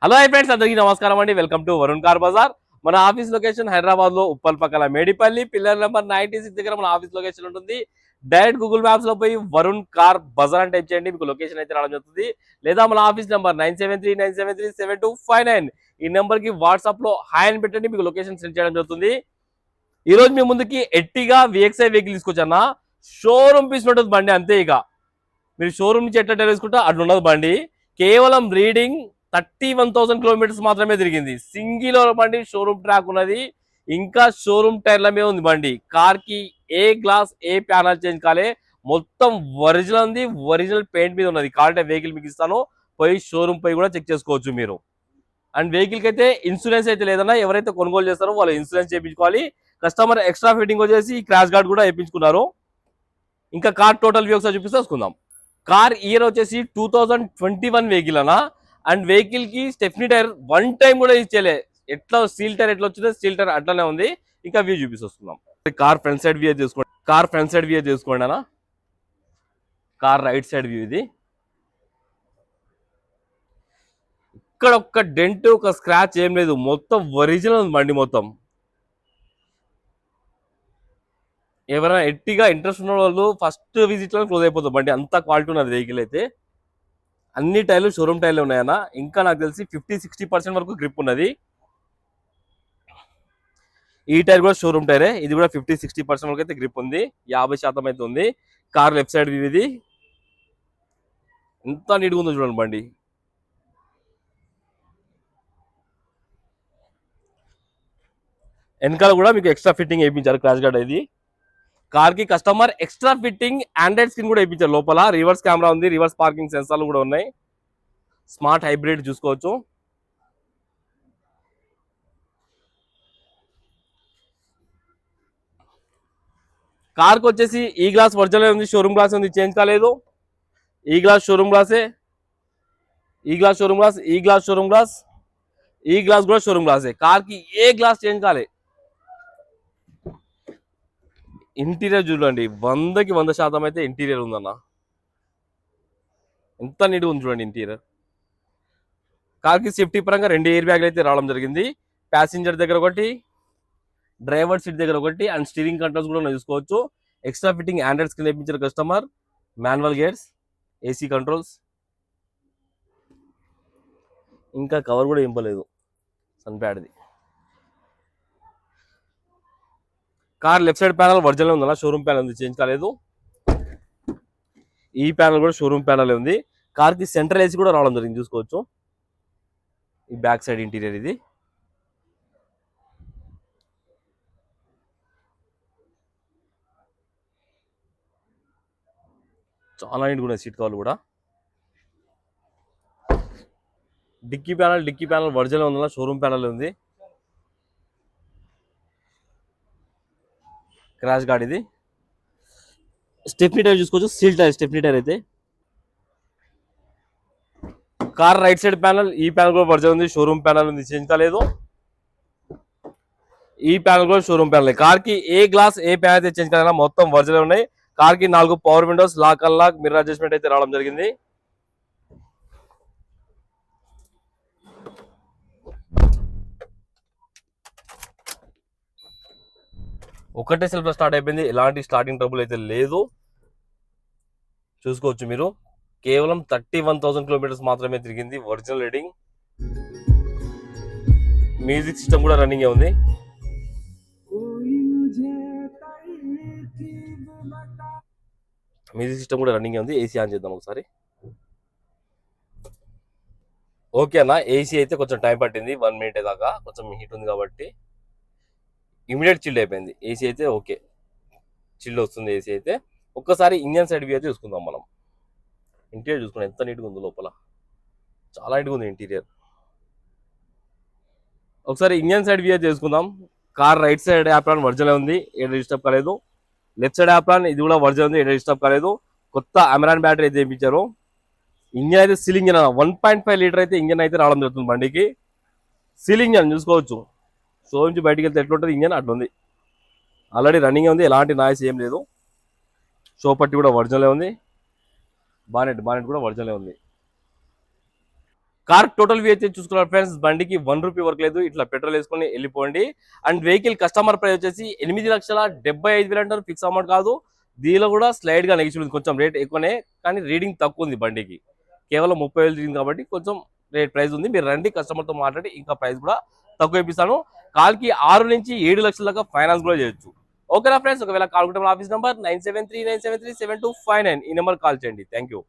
Hello hi friends, అందరికీ నమస్కారం అండి. Welcome to Varun car Bazaar. మన ఆఫీస్ లొకేషన్ హైదరాబాద్ లో ఉప్పల్ పక్కల మేడిపల్లి పిల్లర్ నెంబర్ 96 దగ్గర మన ఆఫీస్ లొకేషన్ ఉంటుంది. డైరెక్ట్ గూగుల్ మ్యాప్స్ లో పోయి వరుణ్ కార్ బజార్ అని టైప్ చేయండి, మీకు లొకేషన్ అయితే రావడం జరుగుతుంది. లేదా మన ఆఫీస్ నెంబర్ 9739737259 ఈ నెంబర్ కి వాట్సాప్ లో హాయ్ అని పెట్టండి, మీకు లొకేషన్ సెండ్ చేయడం జరుగుతుంది. ఈ రోజు మీ ముందుకి ఎట్టిగా విఎక్స్ఐ వెహికల్ తీసుకొచ్చా. షోరూమ్ పీస్ ఉంటుంది బండి, అంతే. ఇక మీరు షోరూమ్ నుంచి ఎట్లా తీసుకుంటా అట్లా ఉండదు బండి. కేవలం రీడింగ్ 31,000 కిలోమీటర్స్ మాత్రమే తిరిగింది. సింగిల్ బండి, షోరూమ్ ట్రాక్ ఉన్నది, ఇంకా షోరూమ్ టైర్ల మీద ఉంది బండి. కార్ కి ఏ గ్లాస్ ఏ ప్యానల్ చేంజ్ కాలే, మొత్తం ఒరిజినల్ ఉంది, ఒరిజినల్ పెయింట్ మీద ఉన్నది. కావాలంటే వెహికల్ మీకు ఇస్తాను, పోయి షోరూమ్ పై కూడా చెక్ చేసుకోవచ్చు మీరు. అండ్ వెహికల్ కి అయితే ఇన్సూరెన్స్ అయితే లేదన్నా, ఎవరైతే కొనుగోలు చేస్తారో వాళ్ళు ఇన్సూరెన్స్ చేయించుకోవాలి. కస్టమర్ ఎక్స్ట్రా ఫిట్టింగ్ వచ్చేసి క్రాష్ గార్డ్ కూడా వేయించుకున్నారు. ఇంకా కార్ టోటల్ వ్యూ ఒకసారి చూపిస్తే వస్తుందాం. కార్ ఇయర్ వచ్చేసి 2021 వెహికల్ అన్నా. అండ్ వెహికల్ కి స్టెఫ్నీ టైర్ వన్ టైం కూడా ఇచ్చేలే. ఎట్లా స్టీల్ టైర్ ఎట్లా వచ్చిందో స్టీల్ టైర్ అట్లానే ఉంది. ఇంకా వ్యూ చూపిస్తున్నాం. కార్ ఫ్రంట్ సైడ్ వ్యూ చేసుకోండి, కార్ ఫ్రంట్ సైడ్ వ్యూ చేసుకోండి అన్న. కార్ రైట్ సైడ్ వ్యూ ఇది. ఇక్కడ ఒక్క డెంట్ ఒక స్క్రాచ్ ఏం లేదు, మొత్తం ఒరిజినల్ ఉంది బండి మొత్తం. ఎవరైనా ఎట్టిగా ఇంట్రెస్ట్ ఉన్న వాళ్ళు ఫస్ట్ విజిట్ లో క్లోజ్ అయిపోతుంది బండి, అంత క్వాలిటీ ఉన్నది వెహికల్ అయితే. అన్ని టైర్లు షోరూమ్ టైర్లు ఉన్నాయన్న. ఇంకా నాకు తెలిసి 50-60% వరకు గ్రిప్ ఉన్నది. ఈ టైర్ కూడా షోరూమ్ టైరే, ఇది కూడా 50-60% వరకు అయితే గ్రిప్ ఉంది, 50% అయితే ఉంది. కార్ లెఫ్ట్ సైడ్ ఇది ఎంత నీట్గా ఉందో చూడండి బండి. వెనకాల కూడా మీకు ఎక్స్ట్రా ఫిట్టింగ్ వేయించారు క్రాష్ గార్డ్. ఇది కార్ కి customer extra fitting Android screen కూడా వేయించారు. లోపల రివర్స్ కెమెరా ఉంది, రివర్స్ పార్కింగ్ సెన్సార్లు కూడా ఉన్నాయి. స్మార్ట్ హైబ్రిడ్ చూసుకోవచ్చు. కార్ కి వచ్చేసి ఈ గ్లాస్ ఒరిజినల్ ఉంది, షోరూమ్ గ్లాస్ ఉంది, చేంజ్ కాలేదు. ఈ గ్లాస్ షోరూమ్ గ్లాసే, ఈ గ్లాస్ షోరూమ్ గ్లాస్, ఈ గ్లాస్ షోరూమ్ గ్లాస్, ఈ గ్లాస్ కూడా షోరూమ్ గ్లాసే. కార్ కి ఏ గ్లాస్ చేంజ్ కాలే. ఇంటీరియర్ చూడండి, 100కి 100% అయితే ఇంటీరియర్ ఉందన్న. ఎంత నీట్గా ఉంది చూడండి ఇంటీరియర్. కార్ కి సేఫ్టీ పరంగా 2 ఎయిర్ బ్యాగ్లు అయితే రావడం జరిగింది. ప్యాసింజర్ దగ్గర ఒకటి, డ్రైవర్ సీట్ దగ్గర ఒకటి, అండ్ స్టీరింగ్ కంట్రోల్స్ కూడా చూసుకోవచ్చు. ఎక్స్ట్రా ఫిట్టింగ్ ఆండ్రాయిడ్ స్క్రీన్ వేయించారు customer, manual gears, AC controls. ఇంకా కవర్ కూడా ఇంపలేదు సన్ ప్యాడ్ది. Car left side panel original ఉందన్న, షోరూమ్ ప్యానల్ ఉంది, చేంజ్ కాలేదు. ఈ ప్యానల్ కూడా షోరూమ్ ప్యానల్ ఉంది. కార్ కి సెంట్రల్ ఏసీ కూడా రావడం జరిగింది, చూసుకోవచ్చు. ఈ బ్యాక్ సైడ్ ఇంటీరియర్ ఇది. చాలా నీట్గా ఉన్నాయి సీట్ కవర్లు కూడా. డిక్కీ ప్యానల్ ఒరిజినల్ ఉందన్న, షోరూమ్ ప్యానల్ ఉంది. క్రాష్ గార్డ్ ఇది. స్టెప్నీ టైర్ చూసుకోవచ్చు, సీల్ టైర్ స్టెప్నీ టైర్ అయితే. కార్ రైట్ సైడ్ ప్యానల్, ఈ ప్యానల్ కూడా ఒరిజినల్ ఉంది, షోరూమ్ ప్యానల్ ఉంది, చేంజ్ కాలేదు. ఈ ప్యానల్ కూడా షోరూమ్ ప్యానల్. కార్ కి ఏ గ్లాస్ ఏ ప్యానల్ అయితే చేంజ్ కాలేదా, మొత్తం ఒరిజినల్ ఉన్నాయి. కార్ కి 4 power windows, lock unlock, mirror adjustment అయితే రావడం జరిగింది. ఒకటే సెల్ఫ్ స్టార్ట్ అయిపోయింది, ఎలాంటి స్టార్టింగ్ ట్రబుల్ అయితే లేదు, చూసుకోవచ్చు మీరు. కేవలం 31,000 కిలోమీటర్స్ మాత్రమే తిరిగింది, ఒరిజినల్ రీడింగ్. మ్యూజిక్ సిస్టమ్ కూడా రన్నింగ్ ఉంది. మ్యూజిక్ సిస్టమ్ కూడా రన్నింగ్ ఉంది. ఏసీ ఆన్ చేద్దాం ఒకసారి. ఓకే అన్న, ఏసీ అయితే కొంచెం టైం పట్టింది, 1 మినిట్ దాకా. కొంచెం హీట్ ఉంది కాబట్టి ఇమీడియట్ చిల్డ్ అయిపోయింది. ఏసీ అయితే ఓకే, చిల్డ్ వస్తుంది ఏసీ అయితే. ఒక్కసారి ఇంజన్ సైడ్ వ్యూ అయితే చూసుకుందాం మనం. ఇంటీరియర్ చూసుకున్నాం ఎంత నీట్గా ఉంది, లోపల చాలా నీట్గా ఉంది ఇంటీరియర్. ఒకసారి ఇంజన్ సైడ్ వ్యూ చేసుకుందాం. Car right side apron original ఉంది, ఏదో డిస్టర్బ్ కాలేదు. లెఫ్ట్ సైడ్ యాప్రాన్ ఇది కూడా ఒరిజినల్ ఉంది, ఏదో డిస్టర్బ్ కాలేదు. కొత్త అమెరాన్ బ్యాటరీ అయితే వేయించారు. ఇంజన్ అయితే సీల్ ఇంజన్, 1.5 లీటర్ అయితే ఇంజన్ అయితే రావడం జరుగుతుంది బండికి. సీల్ ఇంజన్ చూసుకోవచ్చు. సో నుంచి బయటికి వెళ్తే ఎట్లుంటుంది ఇంజన్ అట్లుంది. ఆల్రెడీ రన్నింగ్ ఉంది, ఎలాంటి నాయిస్ ఏం లేదు. షో పట్టి కూడా ఒరిజినలే ఉంది, బానెట్ కూడా ఒరిజినలే ఉంది. కార్ టోటల్ వ్యూ అయితే చూసుకున్నారు ఫ్రెండ్స్, బండికి ₹1 వరకు లేదు. ఇట్లా పెట్రోల్ వేసుకొని వెళ్ళిపోండి. అండ్ వెహికల్ కస్టమర్ ప్రైస్ వచ్చేసి 8,75,000 అంటారు, ఫిక్స్ అమౌంట్ కాదు. దీనిలో కూడా స్లైడ్ గా నెగిటివ్ ఉంది, కొంచెం రేట్ ఎక్కువనే కానీ రీడింగ్ తక్కువ ఉంది బండికి. కేవలం 30,000 తిరిగింది కాబట్టి కొంచెం రేట్ ప్రైస్ ఉంది. మీరు రండి, కస్టమర్ తో మాట్లాడి ఇంకా ప్రైస్ కూడా తక్కువ ఇప్పిస్తాను. కాల్కి 6 నుంచి 7 లక్షల దాకా ఫైనాన్స్ కూడా చేయొచ్చు. ఓకేనా ఫ్రెండ్స్, ఒకవేళ కాల్ ఆఫీస్ నెంబర్ 9739737259, ఈ నెంబర్ కాల్ చేయండి. Thank you.